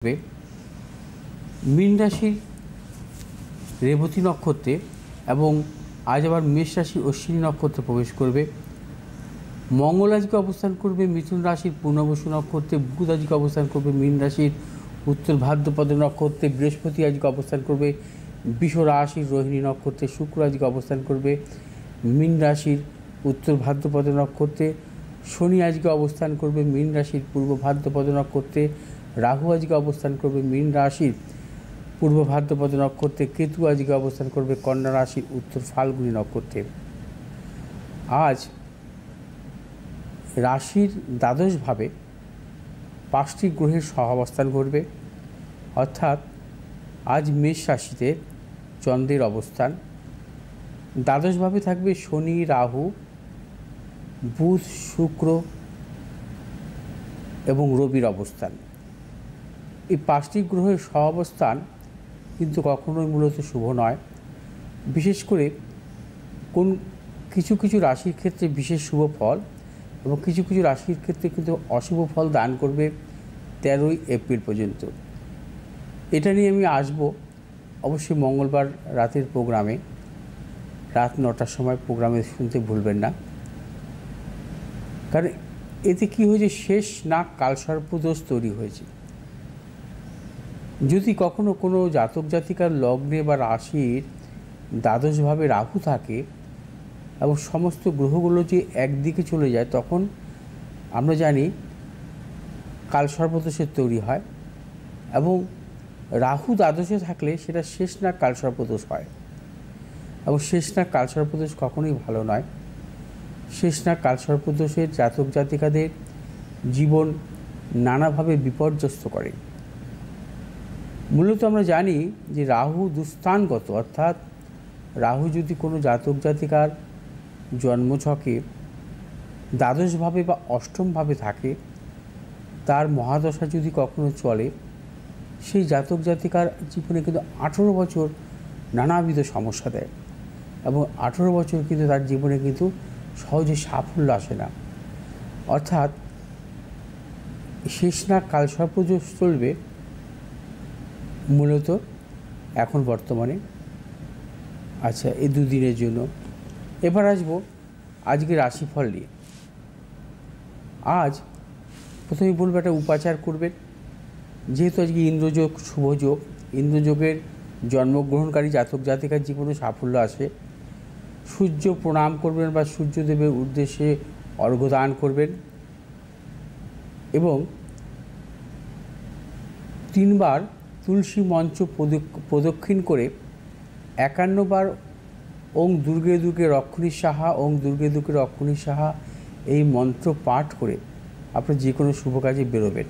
করবে মীন রাশির রেবতী নক্ষত্রে এবং আজ আবার মেষ রাশির অশ্বিনী নক্ষত্রে প্রবেশ করবে। মঙ্গল আজকে অবস্থান করবে মিথুন রাশির পূর্ণবসু নক্ষত্রে, বুধ আজকে অবস্থান করবে মীন রাশির উত্তর ভাদ্রপদ নক্ষত্রে, বৃহস্পতি আজকে অবস্থান করবে বৃষ রাশির রোহিণী নক্ষত্রে, শুক্র আজকে অবস্থান করবে মীন রাশির উত্তর ভাদ্রপদ নক্ষত্রে, শনি আজকে অবস্থান করবে মীন রাশির পূর্ব ভাদ্রপদ নক্ষত্রে, রাহু আজকে অবস্থান করবে মীন রাশির পূর্ব ভাদ্রপদ নক্ষত্রে, কেতু আজকে অবস্থান করবে কন্যা রাশির উত্তর ফাল্গুনী নক্ষত্রে। আজ রাশির দ্বাদশভাবে 5টি গ্রহের সহাবস্থান ঘটবে, অর্থাৎ আজ মেষ রাশিতে চন্দ্রের অবস্থান, দ্বাদশভাবে থাকবে শনি, রাহু, বুধ, শুক্র এবং রবির অবস্থান। এই 5টি গ্রহের সহাবস্থান কিন্তু কখনোই মূলত শুভ নয়। বিশেষ করে কিছু কিছু রাশির ক্ষেত্রে বিশেষ শুভ ফল এবং কিছু কিছু রাশির ক্ষেত্রে কিন্তু অশুভ ফল দান করবে 13ই এপ্রিল পর্যন্ত। এটা নিয়ে আমি আসবো অবশ্যই মঙ্গলবার রাতের প্রোগ্রামে, রাত 9টার সময় প্রোগ্রামে শুনতে ভুলবেন না। কারণ এতে কী হয়েছে, শেষ নাগ কালসর্পদোষ তৈরি হয়েছে। যদি কখনো কোনো জাতক জাতিকার লগ্নে বা রাশির দ্বাদশভাবে রাহু থাকে এবং সমস্ত গ্রহগুলো যে একদিকে চলে যায়, তখন আমরা জানি কালসর্পদোষের তৈরি হয় এবং রাহু দ্বাদশে থাকলে সেটা শেষ নাগ কালসর্পদোষ হয় এবং শেষ নাগ কালসর্পদোষ কখনোই ভালো নয়। শেষ নাগ কালসর্পদোষের জাতক জাতিকাদের জীবন নানাভাবে বিপর্যস্ত করে। মূলত আমরা জানি যে রাহু দুস্থানগত, অর্থাৎ রাহু যদি কোনো জাতক জাতিকার জন্মছকে দ্বাদশভাবে বা অষ্টমভাবে থাকে, তার মহাদশা যদি কখনো চলে, সেই জাতক জাতিকার জীবনে কিন্তু 18 বছর নানাবিধ সমস্যা দেয় এবং 18 বছর কিন্তু তার জীবনে কিন্তু সহজে সাফল্য আসে না। অর্থাৎ শেষ নাগ কালসর্পদোষ চলবে মূলত এখন বর্তমানে। আচ্ছা, এই দুদিনের জন্য। এবার আসবো আজকে রাশিফল নিয়ে। আজ প্রথমে বলবো একটা উপাচার করবেন, যেহেতু আজকে ইন্দ্রযোগ, শুভযোগ, ইন্দ্রযোগের জন্মগ্রহণকারী জাতক জাতিকার জীবনে সাফল্য আসে। সূর্য প্রণাম করবেন বা সূর্যদেবের উদ্দেশ্যে অর্ঘ্যদান করবেন এবং 3 বার তুলসী মঞ্চ প্রদক্ষিণ করে 51 বার ওং দুর্গে দুর্গে রক্ষণী সাহা, ওং দুর্গে দুর্গে রক্ষণী সাহা এই মন্ত্র পাঠ করে আপনি যে কোনো শুভ কাজে বেরোবেন।